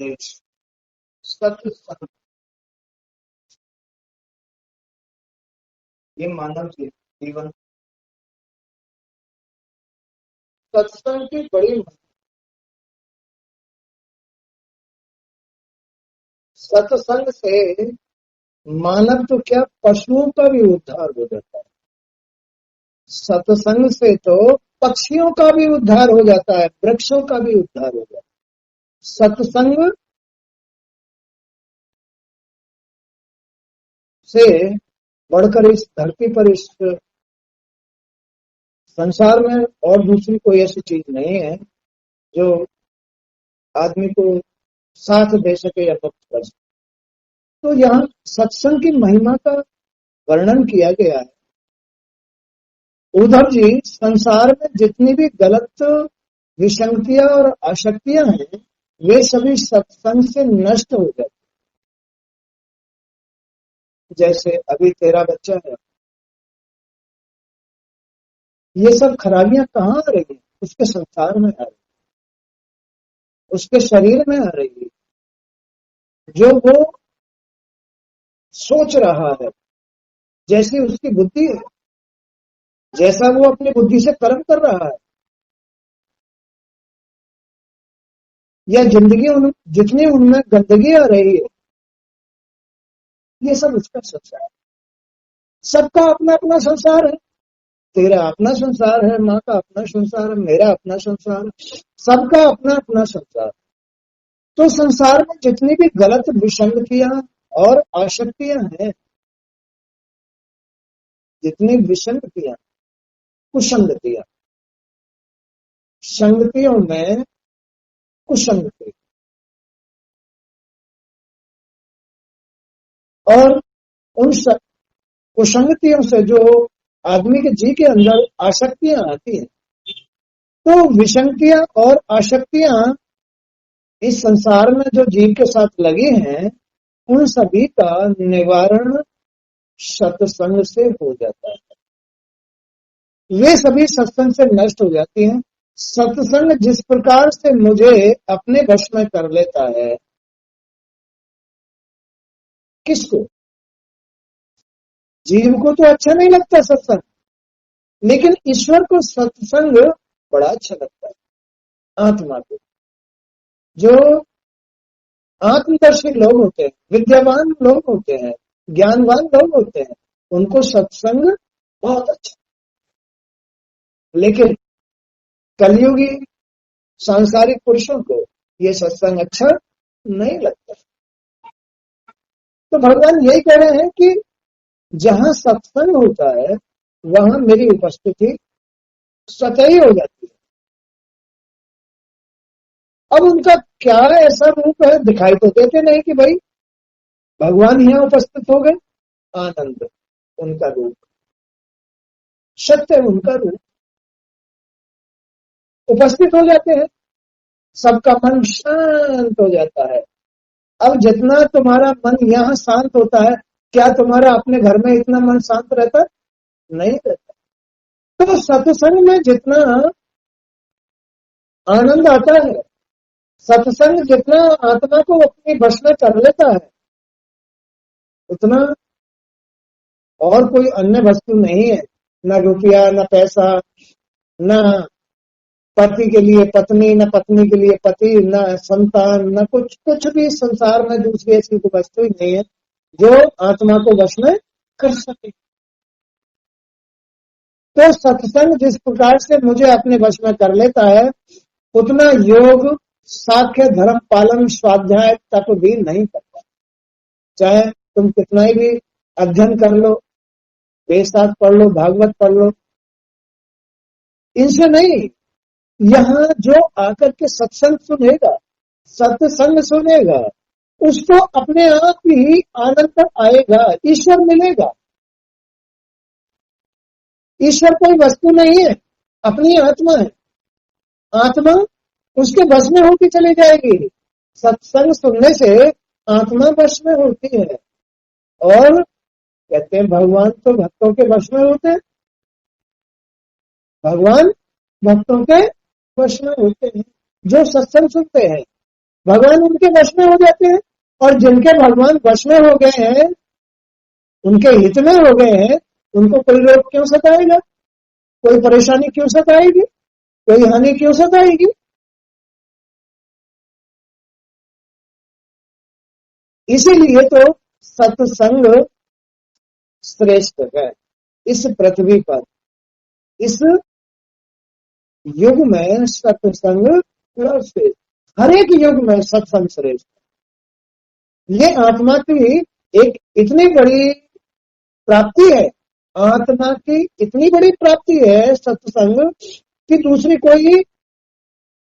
देश सत्संग, ये मानव जीवन सत्संग की बड़ी, सत्संग से मानव तो क्या पशुओं का भी उद्धार हो जाता है। सत्संग से तो पक्षियों का भी उद्धार हो जाता है, वृक्षों का भी उद्धार हो जाता है। सत्संग से बढ़कर इस धरती पर, इस संसार में और दूसरी कोई ऐसी चीज नहीं है जो आदमी को साथ दे सके या मुक्त कर सके। तो यहाँ सत्संग की महिमा का वर्णन किया गया है। उद्धव जी, संसार में जितनी भी गलत विसंगतियां और आसक्तियां हैं, वे सभी सत्संग से नष्ट हो जाती। जैसे अभी तेरा बच्चा है, ये सब खराबियां कहाँ आ रही है? उसके संसार में आ रही, उसके शरीर में आ रही है। जो वो सोच रहा है, जैसी उसकी बुद्धि है, जैसा वो अपनी बुद्धि से कर्म कर रहा है, या जिंदगी जितनी उनमें गंदगी आ रही है, ये सब उसका संसार है। सबका अपना अपना संसार है। तेरा अपना संसार है, माँ का अपना संसार है, मेरा अपना संसार है, सबका अपना अपना संसार। तो संसार में जितनी भी गलत विसंगतियां और आसक्तियां हैं, जितनी विसंगतियां, कुसंगतियां, संगतियों में कुसंगति, और उन कुसंगतियों से जो आदमी के जी के अंदर आसक्तियां आती हैं, तो विसंगतियां और आसक्तियां इस संसार में जो जीव के साथ लगी हैं, उन सभी का निवारण सत्संग से हो जाता है। वे सभी सत्संग से नष्ट हो जाती हैं। सत्संग जिस प्रकार से मुझे अपने वश में कर लेता है, किसको? जीव को तो अच्छा नहीं लगता सत्संग, लेकिन ईश्वर को सत्संग बड़ा अच्छा लगता है। आत्मा को, जो आत्मदर्शी लोग होते हैं, विद्यावान लोग होते हैं, ज्ञानवान लोग होते हैं, उनको सत्संग बहुत अच्छा। लेकिन कलयुगी सांसारिक पुरुषों को ये सत्संग अच्छा नहीं लगता। तो भगवान यही कह रहे हैं कि जहां सत्संग होता है, वहां मेरी उपस्थिति स्वतः ही हो जाती है। अब उनका क्या ऐसा रूप है, दिखाई तो देते नहीं कि भाई भगवान यहाँ उपस्थित हो गए। आनंद उनका रूप, सत्य उनका रूप, उपस्थित हो जाते हैं, सबका मन शांत हो जाता है। अब जितना तुम्हारा मन यहाँ शांत होता है, क्या तुम्हारा अपने घर में इतना मन शांत रहता? नहीं रहता। तो सत्संग में जितना आनंद आता है, सत्संग जितना आत्मा को अपनी वश में कर लेता है, उतना और कोई अन्य वस्तु नहीं है। न रुपया, न पैसा, न पति के लिए पत्नी, न पत्नी के लिए पति, न संतान, न कुछ भी संसार में दूसरी ऐसी कोई वस्तु ही नहीं है जो आत्मा को वश में कर सके। तो सत्संग जिस प्रकार से मुझे अपने वश में कर लेता है, उतना योग, साख्य, धर्म पालन, स्वाध्याय तक भी नहीं करता। चाहे तुम कितना ही भी अध्ययन कर लो, वेदांत पढ़ लो, भागवत पढ़ लो, इनसे नहीं। यहाँ जो आकर के सत्संग सुनेगा, सत्संग सुनेगा, उसको अपने आप ही आनंद आएगा, ईश्वर मिलेगा। ईश्वर कोई वस्तु नहीं है, अपनी आत्मा है। आत्मा उसके वश में होती चली जाएगी। सत्संग सुनने से आत्मा वश में होती है। और कहते हैं भगवान तो भक्तों के वश में होते हैं, भगवान भक्तों के वश में होते हैं। जो सत्संग सुनते हैं, भगवान उनके वश में हो जाते हैं। और जिनके भगवान वश में हो गए हैं, उनके हित में हो गए हैं, उनको कोई रोग क्यों सताएगा, कोई परेशानी क्यों सताएगी, कोई हानि क्यों सताएगी। इसीलिए तो सत्संग श्रेष्ठ है इस पृथ्वी पर। इस युग में सत्संग श्रेष्ठ, हर एक युग में सत्संग श्रेष्ठ। ये आत्मा की एक इतनी बड़ी प्राप्ति है, आत्मा की इतनी बड़ी प्राप्ति है सत्संग, कि दूसरी कोई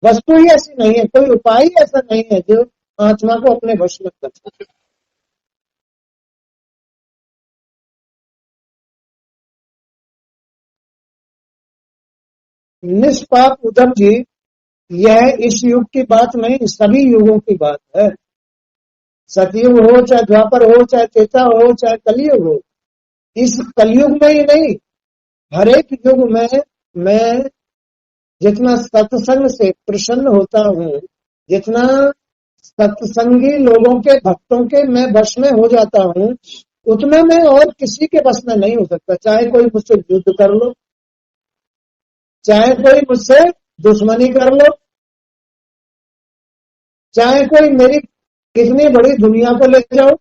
वस्तु ही ऐसी नहीं है, कोई उपाय ही ऐसा नहीं है जो आत्मा को अपने वश में कर सके। निष्पाप उद्धव जी, यह इस युग की बात नहीं, सभी युगों की बात है। सतयुग हो, चाहे द्वापर हो, चाहे त्रेता हो, चाहे कलयुग हो, इस कलयुग में ही नहीं, हर एक युग में मैं जितना सत्संग से प्रसन्न होता हूँ, जितना सत्संगी लोगों के, भक्तों के मैं वश में हो जाता हूँ, उतना मैं और किसी के वश में नहीं हो सकता। चाहे कोई मुझसे युद्ध कर लो, चाहे कोई मुझसे दुश्मनी कर लो, चाहे कोई मेरी कितनी बड़ी दुनिया को ले जाओ,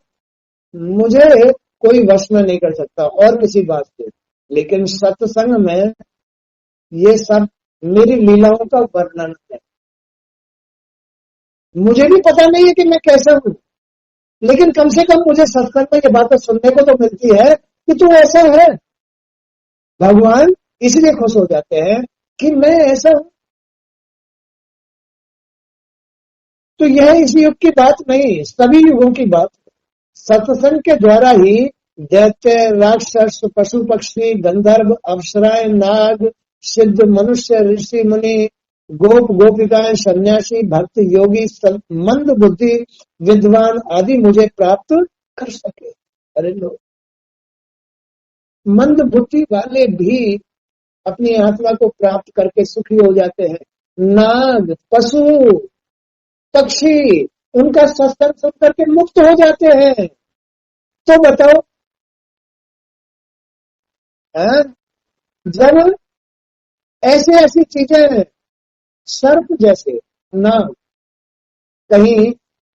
मुझे कोई वश में नहीं कर सकता और किसी बात से। लेकिन सत्संग में ये सब मेरी लीलाओं का वर्णन है। मुझे भी पता नहीं है कि मैं कैसा हूं, लेकिन कम से कम मुझे सत्संग में ये बातें सुनने को तो मिलती है कि तू ऐसा है। भगवान इसलिए खुश हो जाते हैं कि मैं ऐसा हूं। तो यह इस युग की बात नहीं, सभी युगों की बात है। सत्संग के द्वारा ही दैत्य, राक्षस, पशु पक्षी, गंधर्व, अप्सराएं, नाग, सिद्ध, मनुष्य, ऋषि, मुनि, गोप, गोपिकाएं, सन्यासी, भक्त, योगी, मंद बुद्धि, विद्वान आदि मुझे प्राप्त कर सके। अरे लो, मंद बुद्धि वाले भी अपनी आत्मा को प्राप्त करके सुखी हो जाते हैं। नाग, पशु, पक्षी उनका सत्संग सुन करके मुक्त हो जाते हैं। तो बताओ, है? जब ऐसे ऐसी चीजें, सर्प जैसे नाग कहीं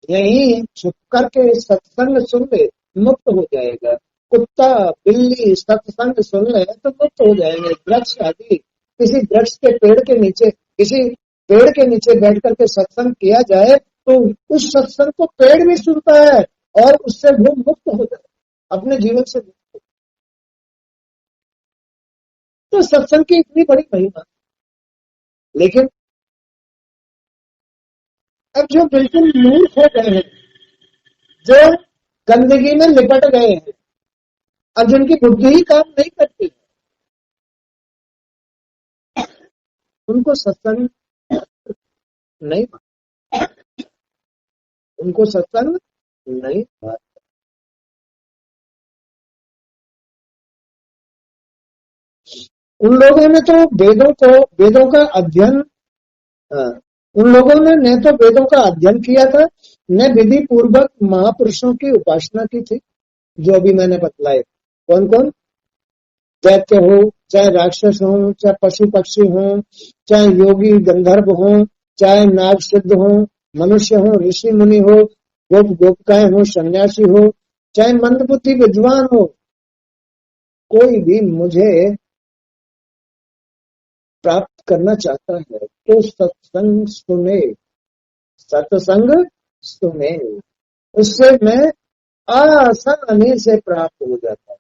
यही छुप करके सत्संग सुन ले, मुक्त हो जाएगा। कुत्ता, बिल्ली सत्संग सुन ले तो मुक्त हो जाएंगे। वृक्ष आदि, किसी वृक्ष के पेड़ के नीचे, किसी पेड़ के नीचे बैठ करके सत्संग किया जाए तो उस सत्संग को पेड़ भी सुनता है और उससे वो मुक्त हो जाए, अपने जीवन से मुक्त हो। तो सत्संग की इतनी बड़ी महिमा। लेकिन अब जो बिल्कुल मूर्ख हो गए हैं, जो गंदगी में लिपट गए हैं, अब जिनकी बुद्धि ही काम नहीं करती, उनको सत्संग नहीं, उनको सत्संग नहीं। उन लोगों ने तो वेदों का अध्ययन, उन लोगों ने न तो वेदों का अध्ययन किया था, न विधि पूर्वक महापुरुषों की उपासना की थी, जो अभी मैंने बतलाए। कौन कौन? दैत्य हो, चाहे राक्षस हो, चाहे पशु पक्षी हो, चाहे योगी गंधर्व हो, चाहे नाग सिद्ध हो, मनुष्य हो, ऋषि मुनि हो, गोप गोपिकाएं हो, सन्यासी हो, चाहे मंदबुद्धि विद्वान हो, कोई भी मुझे प्राप्त करना चाहता है तो सत्संग सुने, सत्संग सुने, उससे मैं आसानी से प्राप्त हो जाता हूं।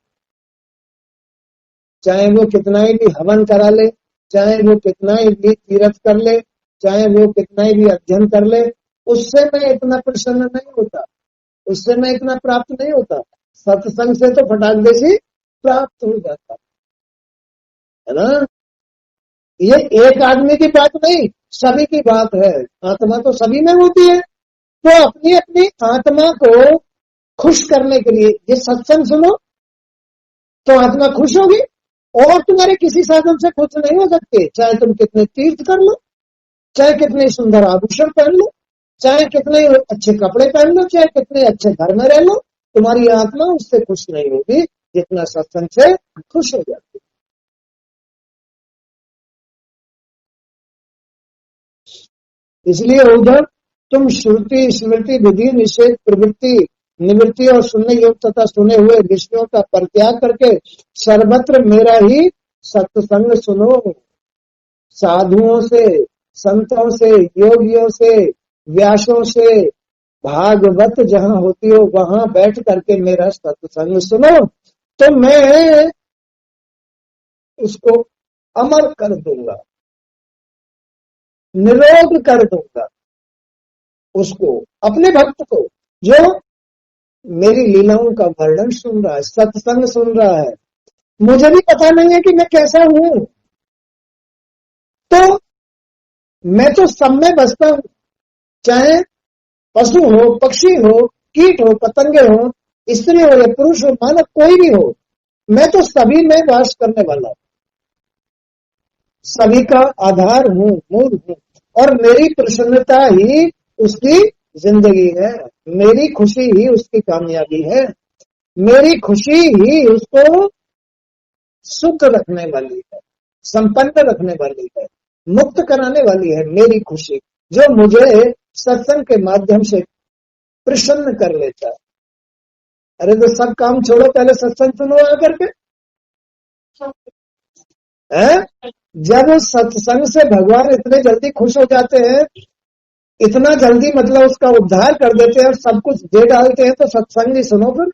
चाहे वो कितना ही भी हवन करा ले, चाहे वो कितना ही भी तीर्थ कर ले, चाहे वो कितना ही भी अध्ययन कर ले, उससे मैं इतना प्रसन्न नहीं होता, उससे मैं इतना प्राप्त नहीं होता। सत्संग से तो फटाक दे से प्राप्त हो जाता है ना। ये एक आदमी की बात नहीं, सभी की बात है। आत्मा तो सभी में होती है, तो अपनी अपनी आत्मा को खुश करने के लिए ये सत्संग सुनो तो आत्मा खुश होगी। और तुम्हारे किसी साधन से खुश नहीं हो सकते, चाहे तुम कितने तीर्थ कर लो, चाहे कितने सुंदर आभूषण पहन लो, चाहे कितने अच्छे कपड़े पहन लो, चाहे कितने अच्छे घर में रह लो, तुम्हारी आत्मा उससे खुश नहीं होगी जितना सत्संग से खुश हो जाती। इसलिए उधर तुम श्रुति स्मृति विधि निषेध प्रवृत्ति निवृत्ति और सुनने योग तथा सुने हुए विषयों का परित्याग करके सर्वत्र मेरा ही सत्संग सुनो। साधुओं से, संतों से, योगियों से, व्यासों से, भागवत जहां होती हो वहां बैठ करके मेरा सत्संग सुनो, तो मैं उसको अमर कर दूंगा, निरोग कर दूंगा उसको, अपने भक्त को जो मेरी लीलाओं का वर्णन सुन रहा है, सत्संग सुन रहा है। मुझे भी पता नहीं है कि मैं कैसा हूं, तो मैं तो सब में बसता हूं, चाहे पशु हो, पक्षी हो, कीट हो, पतंगे हो, स्त्री हो या पुरुष हो, मानव कोई भी हो, मैं तो सभी में वास करने वाला हूं, सभी का आधार हूं, मूल हूं, और मेरी प्रसन्नता ही उसकी जिंदगी है, मेरी खुशी ही उसकी कामयाबी है, मेरी खुशी ही उसको सुख रखने वाली है, संपन्न रखने वाली है, मुक्त कराने वाली है। मेरी खुशी जो मुझे सत्संग के माध्यम से प्रसन्न कर लेता है। अरे तो सब काम छोड़ो, पहले सत्संग सुनो आकर के। जब सत्संग से भगवान इतने जल्दी खुश हो जाते हैं, इतना जल्दी मतलब उसका उद्धार कर देते हैं और सब कुछ दे डालते हैं, तो सत्संग ही सुनो फिर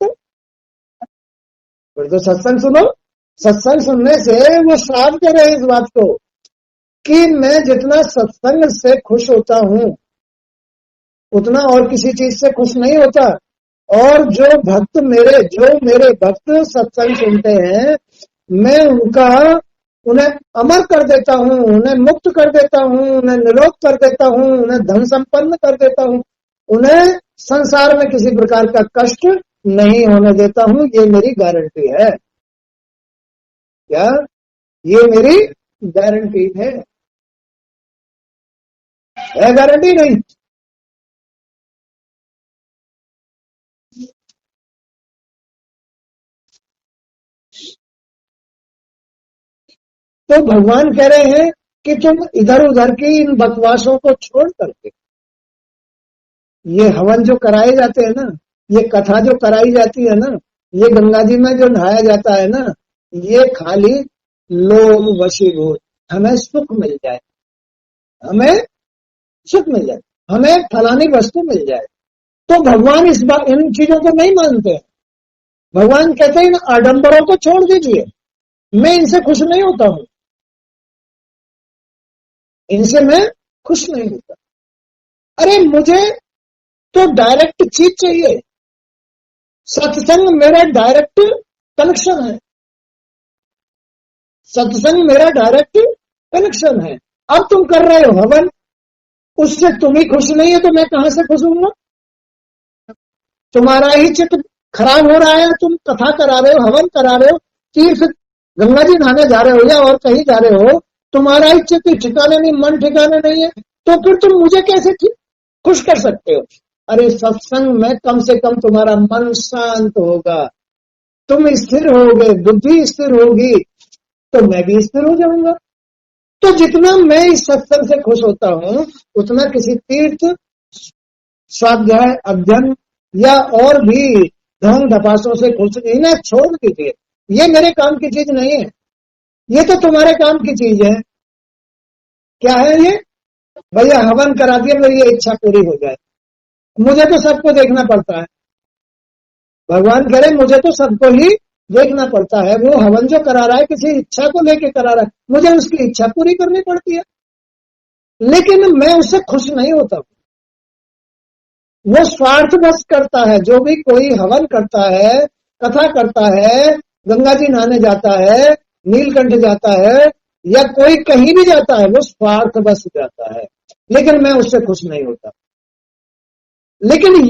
तो सत्संग सुनो। सत्संग सुनने से वो साफ कर रहे हैं इस बात को कि मैं जितना सत्संग से खुश होता हूं उतना और किसी चीज से खुश नहीं होता। और जो मेरे भक्त सत्संग सुनते हैं, मैं उन्हें अमर कर देता हूं, उन्हें मुक्त कर देता हूं, उन्हें निरोग कर देता हूं, उन्हें धन संपन्न कर देता हूं, उन्हें संसार में किसी प्रकार का कष्ट नहीं होने देता हूं। ये मेरी गारंटी है। क्या ये मेरी गारंटी है गारंटी नहीं? तो भगवान कह रहे हैं कि तुम इधर उधर की इन बकवासों को छोड़ करके, ये हवन जो कराए जाते हैं ना, ये कथा जो कराई जाती है ना, ये गंगा जी में जो नहाया जाता है ना, ये खाली लोग वशीभूत, हमें सुख मिल जाए, हमें सुख मिल जाए, हमें फलानी वस्तु मिल जाए, तो भगवान इन चीजों को नहीं मानते हैं। भगवान कहते हैं इन आडंबरों को छोड़ दीजिए, मैं इनसे खुश नहीं होता हूं, इनसे मैं खुश नहीं होता। अरे मुझे तो डायरेक्ट चीज चाहिए, सत्संग मेरा डायरेक्ट कनेक्शन है, सत्संग मेरा डायरेक्ट कनेक्शन है। अब तुम कर रहे हो हवन, उससे तुम ही खुश नहीं है तो मैं कहां से खुश हूंगा? तुम्हारा ही चित्त खराब हो रहा है, तुम कथा करा रहे हो, हवन करा रहे हो, तीर्थ गंगा जी नहाने जा रहे हो या और कहीं जा रहे हो, तुम्हारा ही चित्त ठिकाने नहीं, मन ठिकाने नहीं है, तो फिर तुम मुझे कैसे खुश कर सकते हो? अरे सत्संग में कम से कम तुम्हारा मन शांत होगा, तुम स्थिर होगे, बुद्धि स्थिर होगी, तो मैं भी स्थिर हो जाऊंगा। तो जितना मैं इस सत्संग से खुश होता हूं, उतना किसी तीर्थ, स्वाध्याय, अध्ययन या और भी ढोंग ढपासों से खुश इन्हें छोड़ दीजिए। ये मेरे काम की चीज नहीं है, ये तो तुम्हारे काम की चीज है। क्या है ये? भैया हवन करा दिया, मेरी ये इच्छा पूरी हो जाए। मुझे तो सबको देखना पड़ता है, भगवान कह रहे मुझे तो सबको ही देखना पड़ता है। वो हवन जो करा रहा है किसी इच्छा को लेके करा रहा है, मुझे उसकी इच्छा पूरी करनी पड़ती है, लेकिन मैं उससे खुश नहीं होता। वो स्वार्थ बस करता है। जो भी कोई हवन करता है, कथा करता है, गंगा जी नहाने जाता है, नीलकंठ जाता है या कोई कहीं भी जाता है, वो स्वार्थ बस जाता है, लेकिन मैं उससे खुश नहीं होता। लेकिन ये